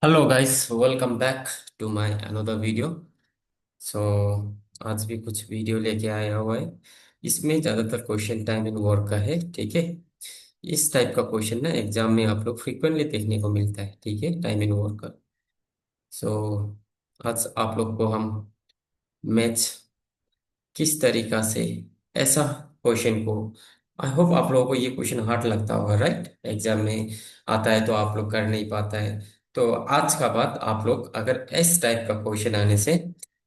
Hello guys, welcome back to my another video. So आज भी कुछ वीडियो लेके आया हुआ है। इसमें ज़्यादातर क्वेश्चन टाइम एंड वर्क का है। ठीक है। इस टाइप का क्वेश्चन ना एग्जाम में आप लोग फ्रिक्वेंटली देखने को मिलता है। ठीक है, टाइम एंड वर्क का। सो आज आप लोग को हम मैथ्स किस तरीका से ऐसा क्वेश्चन को, आई होप आप लोगों को ये क्वेश्चन हार्ड लगता होगा, राइट? एग्जाम में आता है तो आप लोग कर नहीं पाता है। तो आज का बात आप लोग अगर इस टाइप का क्वेश्चन आने से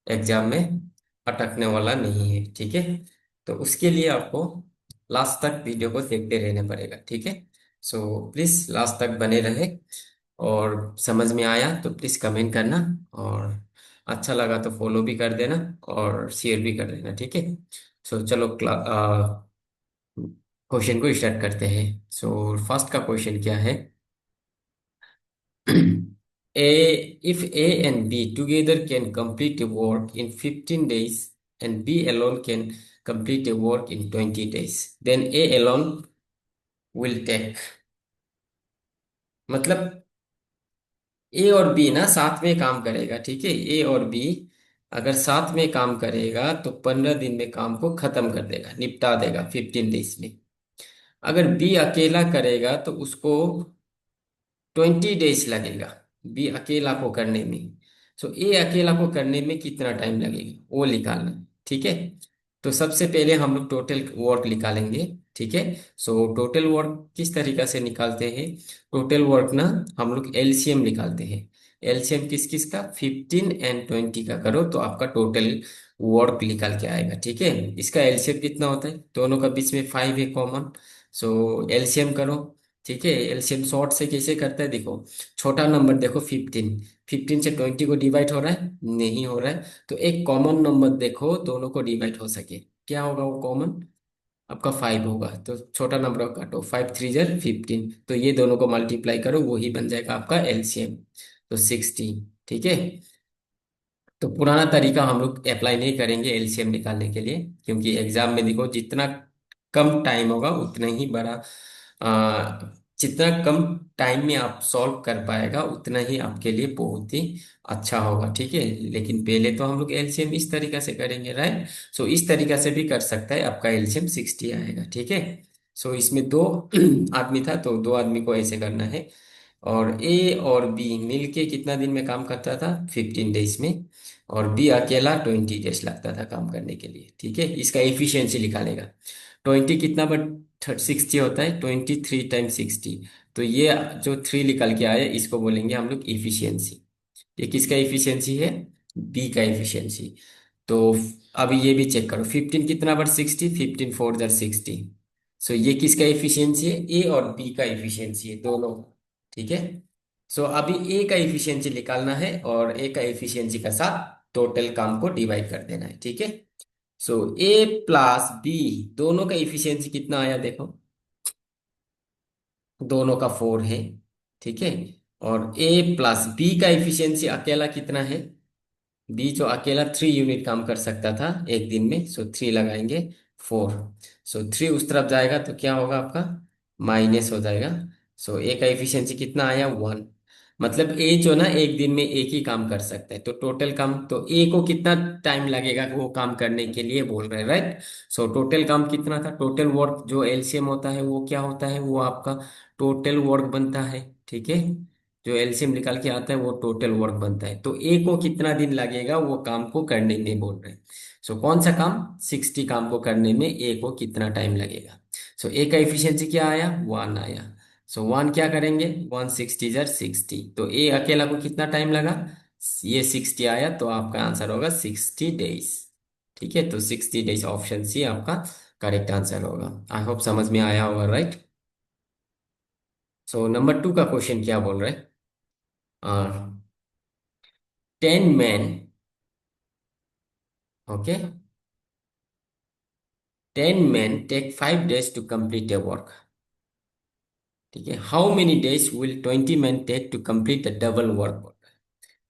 एग्जाम में अटकने वाला नहीं है। ठीक है। तो उसके लिए आपको लास्ट तक वीडियो को देखते रहना पड़ेगा। ठीक है। सो प्लीज लास्ट तक बने रहे। और समझ में आया तो प्लीज कमेंट करना, और अच्छा लगा तो फॉलो भी कर देना और शेयर भी कर देना। ठीक है। सो चलो क्वेश्चन को स्टार्ट करते हैं। सो फर्स्ट का क्वेश्चन क्या है? if A and B together can complete a work in 15 days and B alone can complete a work in 20 days, then A alone will take, मतलब ए और बी ना साथ में काम करेगा। ठीक है। ए और बी अगर साथ में काम करेगा तो 15 दिन में काम को खत्म कर देगा, निपटा देगा 15 डेज में। अगर बी अकेला करेगा तो उसको 20 डेज लगेगा बी अकेला को करने में। सो ए अकेला को करने में कितना टाइम लगेगा वो निकालना है। ठीक है। तो सबसे पहले हम लोग टोटल वर्क निकालेंगे। ठीक है। सो टोटल वर्क किस तरीका से निकालते हैं? टोटल वर्क ना हम लोग एलसीएम निकालते हैं। एलसीएम किस किस का? 15 और 20 का करो तो आपका टोटल वर्क निकल के आएगा। ठीक है। इसका एलसीएम कितना होता है? दोनों का बीच में 5 है कॉमन। सो एलसीएम करो। ठीक है। एलसीएम शॉर्ट से कैसे करता है देखो। छोटा नंबर देखो 15, 15 से 20 को डिवाइड हो रहा है? नहीं हो रहा है। तो एक कॉमन नंबर देखो दोनों को डिवाइड हो सके, क्या होगा वो कॉमन? आपका 5 होगा। तो छोटा नंबर को काटो, 5 3 जार 15, तो ये दोनों को मल्टीप्लाई करो, वही बन जाएगा आपका एलसीएम। तो 16। ठीक है। तो पुराना तरीका हम लोग अप्लाई नहीं करेंगे एलसीएम निकालने के लिए, क्योंकि एग्जाम में देखो जितना कम टाइम होगा उतना ही बड़ा, जितना कम टाइम में आप सॉल्व कर पाएगा उतना ही आपके लिए बहुत ही अच्छा होगा। ठीक है। लेकिन पहले तो हम लोग एलसीएम इस तरीका से करेंगे, राइट? सो इस तरीका से भी कर सकता है, आपका एलसीएम 60 आएगा। ठीक है। सो इसमें दो आदमी था तो दो आदमी को ऐसे करना है। और ए और बी मिलके कितना दिन में काम करता था? 15 डेज में। और बी अकेला 20 डेज लगता था काम करने के लिए। ठीक है। इसका एफिशिएंसी निकालेगा। 20 कितना बट 60 होता है, 23 टाइम 60। तो ये जो 3 निकल के आया इसको बोलेंगे हम लोग इफिशियंसी। ये किसका इफिशियंसी है? बी का इफिशियंसी। तो अभी ये भी चेक करो, 15 कितना बट 60, 15 4 जार 60। सो ये किसका इफिशियंसी है? ए और बी का इफिशियंसी है दोनों। ठीक है। सो अभी ए का इफिशियंसी निकालना है और ए का इफिशियंसी का साथ टोटल काम को डिवाइड कर देना है। ठीक है। सो ए प्लस बी दोनों का इफिशियंसी कितना आया देखो, दोनों का 4 है। ठीक है। और ए प्लस बी का इफिशियंसी अकेला कितना है? बी जो अकेला 3 यूनिट काम कर सकता था एक दिन में, सो 3 लगाएंगे, 4। सो 3 उस तरफ जाएगा तो क्या होगा आपका? माइनस हो जाएगा। सो ए का एफिशिएंसी कितना आया? 1। मतलब ए जो ना एक दिन में एक ही काम कर सकता है, तो टोटल काम तो ए को कितना टाइम लगेगा वो काम करने के लिए बोल रहे हैं, राइट? सो टोटल काम कितना था? टोटल वर्क जो एलसीएम होता है वो क्या होता है? वो आपका टोटल वर्क बनता है। ठीक है। जो एलसीएम निकाल के आता है वो टोटल वर्क बनता है। तो ए को कितना दिन लगेगा वो काम को करने में बोल रहे हैं। सो कौन सा काम? 60 काम को करने में ए को कितना टाइम लगेगा? सो ए का एफिशिएंसी क्या आया? 1 आया। सो 1 क्या करेंगे? 1 60 जार 60, तो ए अकेला को कितना टाइम लगा? ये 60 आया तो आपका आंसर होगा 60 डेज। ठीक है। तो 60 डेज ऑप्शन सी आपका करेक्ट आंसर होगा। आई होप समझ में आया होगा, राइट? सो नंबर 2 का क्वेश्चन क्या बोल रहे हैं? 10 men, okay, 10 men take 5 days to complete a work. ठीक है। How many days will 20 men take to complete the double work?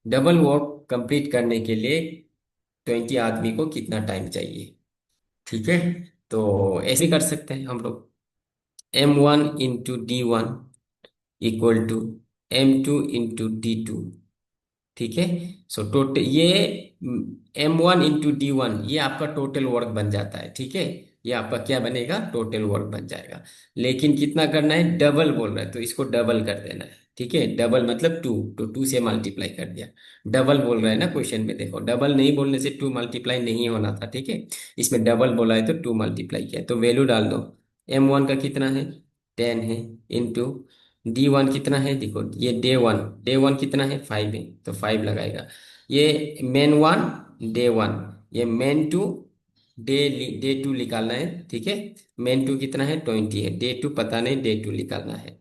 Double work complete करने के लिए 20 आदमी को कितना टाइम चाहिए? ठीक है। तो ऐसे कर सकते हैं हम लोग, M1 into D1 equal to M2 × D2। ठीक है। सो टोटल ये M1 × D1, ये आपका टोटल वर्क बन जाता है। ठीक है, ये आपका क्या बनेगा, टोटल वर्क बन जाएगा। लेकिन कितना करना है, डबल बोल रहा है तो इसको डबल कर देना है। ठीक है, डबल मतलब टू, तो टू से मल्टीप्लाई कर दिया। डबल बोल रहा है ना क्वेश्चन में, देखो डबल नहीं बोलने से टू मल्टीप्लाई नहीं होना था। ठीक है, इसमें डबल बोला है तो टू मल्टीप्लाई किया, तो वैल्यू डाल दो। M1 का कितना है, 10 है, इंटू D1 कितना है, देखो ये डे वन कितना है, 5 है, तो 5 लगाएगा। ये मेन 1 डे 1, ये मेन 2 डे 2 निकालना है। ठीक है, मेन 2 कितना है, 20 है, डे 2 पता नहीं, डे 2 निकालना है।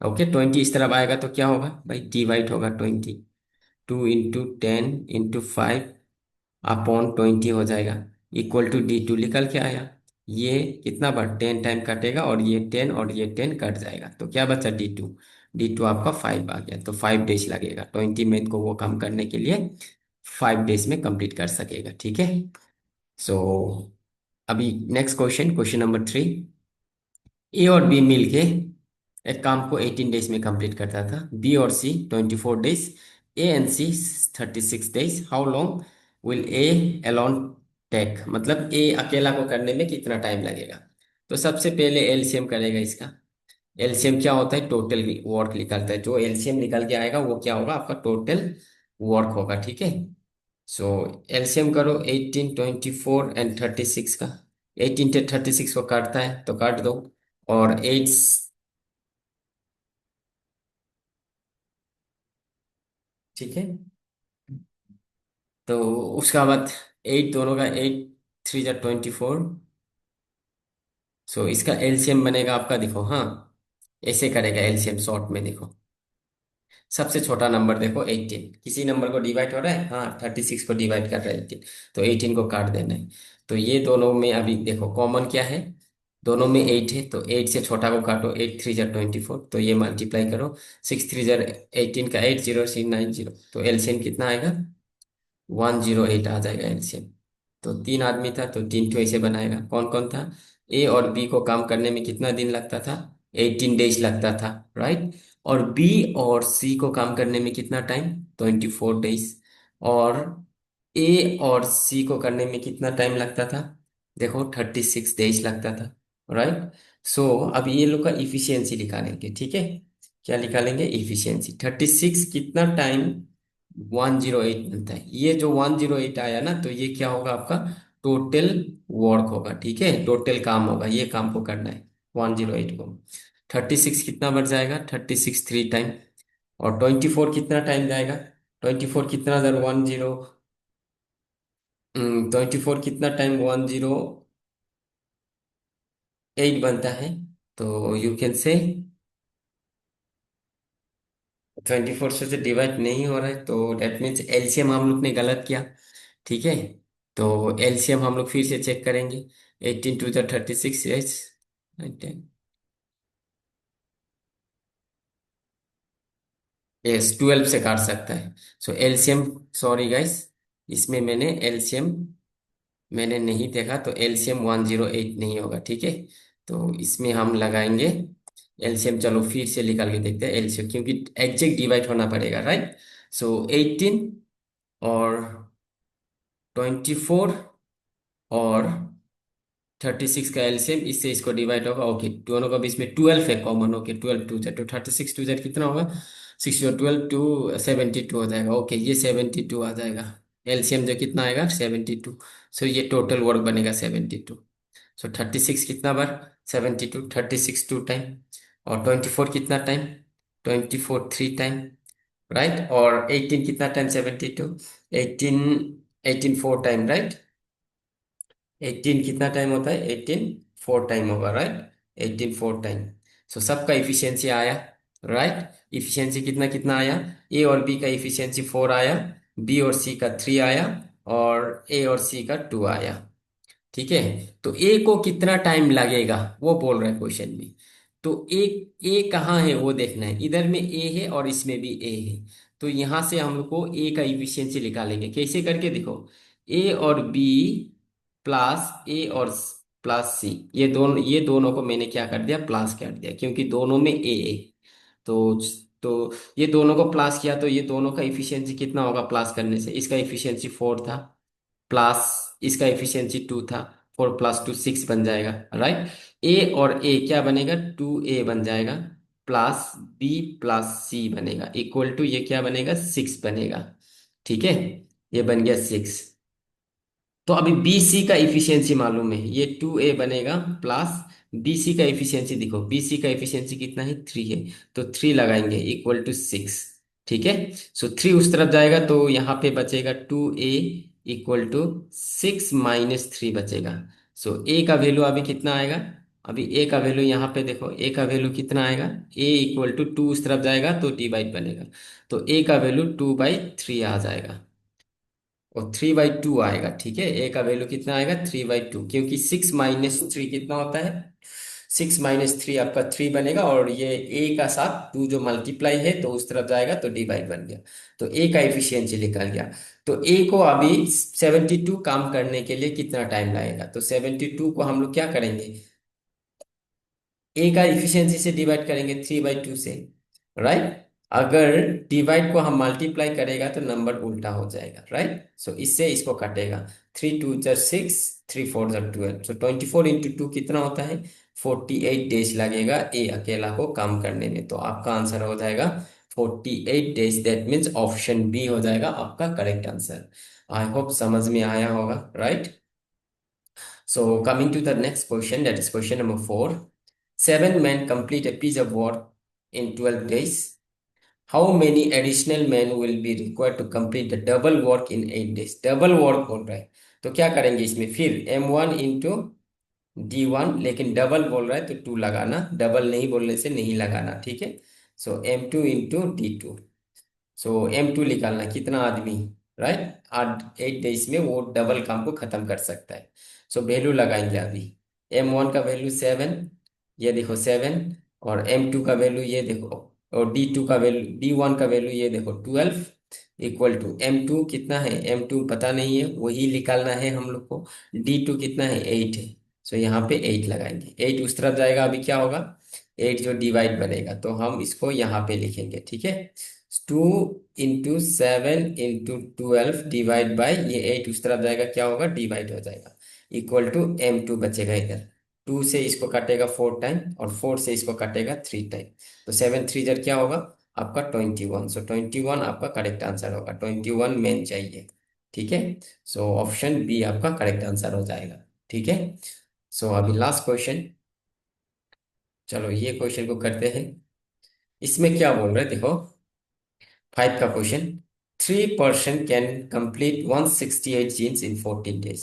ओके, 20 इस तरफ आएगा तो क्या होगा भाई, डिवाइड होगा 20, 2 × 10 × 5 अपॉन 20 हो जाएगा, इक्वल टू D2 निकल के आया। ये कितना बार 10 टाइम कटेगा, और ये 10 और ये 10 कट जाएगा, तो क्या बचा, D2 आपका 5 आ गया। तो 5 डेज लगेगा 20 मैथ को वो काम करने के लिए, 5 डेज में कंप्लीट कर सकेगा। ठीक है। सो अभी नेक्स्ट क्वेश्चन, क्वेश्चन नंबर 3। ए और बी मिलके एक काम को 18 डेज में कंप्लीट करता था, बी और C 24 days, A and C 36 days. How long will A alone take, मतलब ए अकेला को करने में कितना टाइम लगेगा। तो सबसे पहले एलसीएम करेगा इसका। एलसीएम क्या होता है, टोटल वर्क निकलता है, जो एलसीएम निकल के आएगा वो क्या होगा, आपका टोटल वर्क होगा। ठीक है। सो एलसीएम करो 18, 24 एंड 36 का। 18 से 36 को काटता है तो काट दो, और 8, ठीक है। तो उसका बाद 8 दोनों का, 8 3 × 24। सो इसका एलसीएम बनेगा आपका, देखो हाँ, ऐसे करेगा एलसीएम शॉर्ट में, देखो सबसे छोटा नंबर देखो 18, किसी नंबर को डिवाइड हो रहा है, हाँ 36 को डिवाइड कर रहा है 18, तो 18 को काट देना है। तो ये दोनों में अभी देखो कॉमन क्या है, दोनों में 8 है, तो 8 से छोटा को काटो, 8 3 × 24, तो ये मल्टीप्लाई करो, 6 3 × 18 का 8 0 9 0, तो एलसीएम कितना आएगा, 108 आ जाएगा एलसीएम। तो तीन आदमी था तो तीन तो ऐसे बनाएगा, कौन कौन था, ए और बी को काम करने में कितना दिन लगता था, 18 डेज लगता था, राइट। और बी और सी को काम करने में कितना टाइम, 24 डेज। और ए और सी को करने में कितना टाइम लगता था, देखो 36 डेज लगता था, राइट। सो अब ये लोग का इफिशियंसी निकालेंगे। ठीक है, क्या निकालेंगे, इफिशियंसी 36 कितना टाइम, 108 मिलता है। ये जो 108 आया ना, तो ये क्या होगा आपका, टोटल वर्क होगा। ठीक है, टोटल काम होगा, ये काम को करना है 108 को। 36 कितना बढ़ जाएगा, 36 3 टाइम, और 24 कितना टाइम जाएगा, 24 कितना दर 24 कितना टाइम, 108 बनता है। तो यू कैन से 24 से डिवाइड नहीं हो रहा है, तो डेट मीन्स एलसीएम हम लोग ने गलत किया। ठीक है, तो एलसीएम हम लोग फिर से चेक करेंगे, 18 2 × 36, यस, 12 से काट सकता है। सो एलसीएम, सॉरी गाइस, इसमें मैंने एलसीएम मैंने नहीं देखा, तो एलसीएम 108 नहीं होगा। ठीक है, तो इसमें हम लगाएंगे एलसीएम, चलो फिर से निकाल के देखते हैं एलसीएम, क्योंकि एग्जैक्ट डिवाइड होना पड़ेगा, राइट। सो 18 और 24 और 36 का एलसीएम, इससे इसको डिवाइड होगा, ओके, दोनों का बीच में 12 है कॉमन, ओके, 12 2 जेड, तो 36 2 जेड कितना होगा, 6 और 12 2 72 हो जाएगा, ओके, ये 72 आ जाएगा। एलसीएम जो कितना आएगा, 72। सो ये टोटल वर्क बनेगा 72। सो 36 कितना बार, 72, 36 2 टाइम, और 24 कितना टाइम, 24 3 टाइम, राइट। और 18 कितना टाइम, 72, 18 18 4 टाइम, राइट। 18 कितना टाइम होता है, 18 4 टाइम होगा, राइट, 18 4 टाइम। सो सबका इफिशियंसी आया, राइट। इफिशियंसी कितना कितना आया, ए और बी का इफिशियंसी 4 आया, बी और सी का 3 आया, और ए और सी का 2 आया। ठीक है, तो ए को कितना टाइम लगेगा वो बोल रहा है क्वेश्चन में। तो ए कहाँ है वो देखना है, इधर में ए है और इसमें भी ए है, तो यहां से हम लोग को ए का इफिशियंसी निकालेंगे, कैसे करके देखो, ए और बी प्लस ए और प्लस सी, ये दोनों को मैंने क्या कर दिया, प्लस कर दिया, क्योंकि दोनों में ए है। तो तो ये दोनों को प्लस किया तो ये दोनों का इफिशियंसी कितना होगा प्लस करने से, इसका इफिशियंसी 4 था, प्लस इसका इफिशियंसी 2 था, 4 + 2 6 बन जाएगा, राइट। ए और ए क्या बनेगा, 2a बन जाएगा, प्लस b + c बनेगा, इक्वल टू ये क्या बनेगा, 6 बनेगा। ठीक है, ये बन गया 6। तो अभी बी सी का इफिशियंसी मालूम है, ये 2a बनेगा, प्लस बी सी का इफिशियंसी देखो, बी सी का इफिशियंसी कितना है, 3 है, तो 3 लगाएंगे इक्वल टू 6। ठीक है, सो 3 उस तरफ जाएगा तो यहाँ पे बचेगा 2a इक्वल टू 6 - 3 बचेगा। सो ए का वैल्यू अभी कितना आएगा, अभी ए का वैल्यू यहाँ पे देखो, ए का वैल्यू कितना आएगा, ए इक्वल टू 2 उस तरफ जाएगा तो डिवाइड बनेगा, तो ए का वैल्यू 2/3 आ जाएगा, और 3/2 आएगा। ठीक है, ए का वैल्यू कितना आएगा, 3/2, क्योंकि 6 - 3 कितना होता है, 6 - 3 आपका 3 बनेगा, और ये ए का साथ 2 जो मल्टीप्लाई है तो उस तरफ जाएगा तो डिवाइड बन गया, तो ए का इफिशियंसी निकल गया। तो ए को अभी 72 काम करने के लिए कितना टाइम लगेगा, तो 72 को हम लोग क्या करेंगे, ए का इफिशियंसी से डिवाइड करेंगे 3/2 से, राइट। अगर डिवाइड को हम मल्टीप्लाई करेगा तो नंबर उल्टा हो जाएगा, राइट। सो इससे इसको कटेगा, 3 × 2 = 6, 3 × 4 = 12, सो 24 × 2 कितना होता है, 48 डेज लगेगा ए अकेला को काम करने में, तो आपका आंसर हो जाएगा 48 days, that means option B हो जाएगा आपका करेक्ट आंसर। आई होप समझ में आया होगा, right. So coming to the next question, that is question number 4. Seven men complete a piece of work in 12 days. How many additional men will be required to complete the double work in 8 days? Double work बोल रहा है, तो क्या करेंगे इसमें, फिर M1 × D1, लेकिन double बोल रहा है तो 2 लगाना, डबल नहीं बोलने से नहीं लगाना, ठीक है। सो M2 × D2, सो M2 निकालना कितना आदमी, राइट, 8 डेज में वो डबल काम को खत्म कर सकता है। सो वैल्यू लगाएंगे अभी, M1 का वैल्यू 7, ये देखो 7, और M2 का वैल्यू ये देखो, और D2 का वैल्यू, D1 का वैल्यू ये देखो 12, इक्वल टू M2 कितना है, M2 पता नहीं है, वही निकालना है हम लोग को। D2 कितना है, 8 है, सो यहाँ पे 8 लगाएंगे, 8 उस तरफ जाएगा, अभी क्या होगा, 8 जो डिवाइड बनेगा तो हम इसको यहाँ पे लिखेंगे, ठीक है। 2 × 7 × 12 डिवाइड बाई ये 8 उस तरफ जाएगा, क्या होगा, डिवाइड हो जाएगा, इक्वल टू M2 बचेगा इधर, 2 से इसको काटेगा 4 टाइम, और 4 से इसको काटेगा 3 टाइम, तो 7 × 3 क्या होगा आपका 21, सो 21 आपका करेक्ट आंसर होगा, 21 मेन चाहिए, ठीक है। सो ऑप्शन बी आपका करेक्ट आंसर हो जाएगा, ठीक है। सो अभी लास्ट क्वेश्चन, चलो ये क्वेश्चन को करते हैं। इसमें क्या बोल रहे हैं देखो, 5 का question, 3 person can complete 168 jeans in 14 days।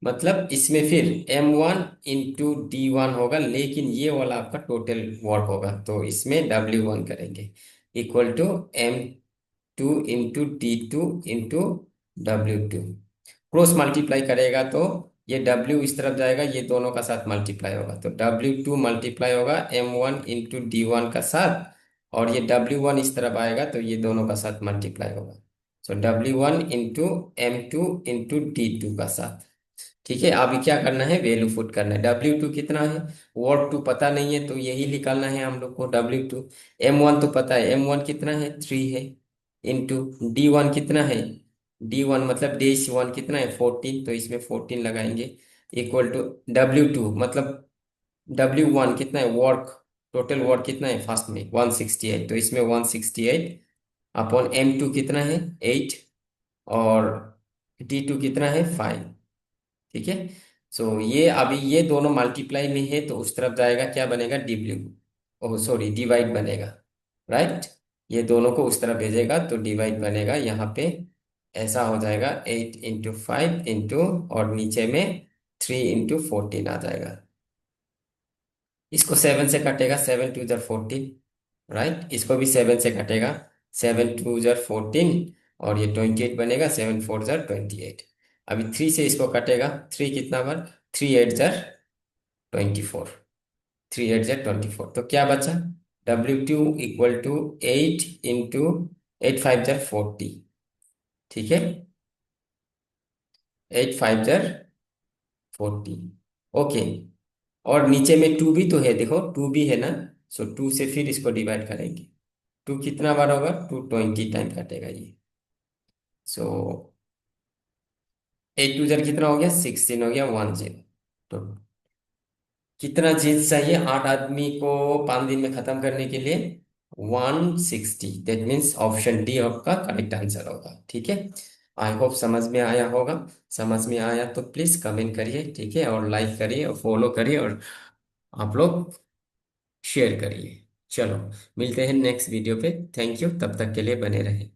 मतलब इसमें फिर M1 × D1 होगा, लेकिन ये वाला आपका टोटल वर्क होगा, तो इसमें W1 करेंगे, equal to M2 × D2 × W2, cross multiply करेगा तो ये W इस तरफ जाएगा, ये दोनों का साथ मल्टीप्लाई होगा, तो W2 मल्टीप्लाई होगा M1 × D1 का साथ, और ये W1 इस तरफ आएगा तो ये दोनों का साथ मल्टीप्लाई होगा, सो W1 × M2 × D2 का साथ। ठीक है, अभी क्या करना है, वैल्यू पुट करना है, W2 कितना है, वर्ड 2 पता नहीं है तो यही निकालना है हम लोग को, W2। M1 तो पता है, M1 कितना है, 3 है, इंटू D1 कितना है, D1 मतलब डेज 1 कितना है, 14, तो इसमें 14 लगाएंगे, इक्वल टू W2 मतलब W1 कितना है, वर्क, टोटल वर्क कितना है फर्स्ट में 168, तो इसमें 168 अपॉन M2 कितना है 8, और D2 कितना है 5, ठीक है। सो ये अभी ये दोनों मल्टीप्लाई में है तो उस तरफ जाएगा, क्या बनेगा, डब्ल्यू, ओह सॉरी डिवाइड बनेगा, राइट। ये दोनों को उस तरफ भेजेगा तो डिवाइड बनेगा, यहाँ पे ऐसा हो जाएगा 8 × 5 और नीचे में 3 × 14 आ जाएगा, इसको 7 से कटेगा, 7 × 2 = 14, राइट, इसको भी 7 से कटेगा, 7 × 2 = 14, और ये 28 बनेगा, 7 × 4 = 28। अभी 3 से इसको कटेगा, 3 कितना बार, 3 × 8 = 24, 3 × 8 = 24, तो क्या बचा, W2 इक्वल टू 8 × 8 × 5 = 40, ठीक है, 8 × 5 = 40, ओके। और नीचे में 2 भी तो है, देखो 2 भी है ना, सो 2 से फिर इसको डिवाइड करेंगे, टू कितना बार होगा, 220 टाइम काटेगा ये। सो 8 2 कितना हो गया, 16 हो गया, 10। तो कितना चीज चाहिए 8 आदमी को 5 दिन में खत्म करने के लिए? 160। दैट मीन्स ऑप्शन डी आपका करेक्ट आंसर होगा, ठीक है। आई होप समझ में आया होगा। समझ में आया तो प्लीज कमेंट करिए, ठीक है, और लाइक करिए और फॉलो करिए, और आप लोग शेयर करिए। चलो, मिलते हैं नेक्स्ट वीडियो पे। थैंक यू, तब तक के लिए बने रहें।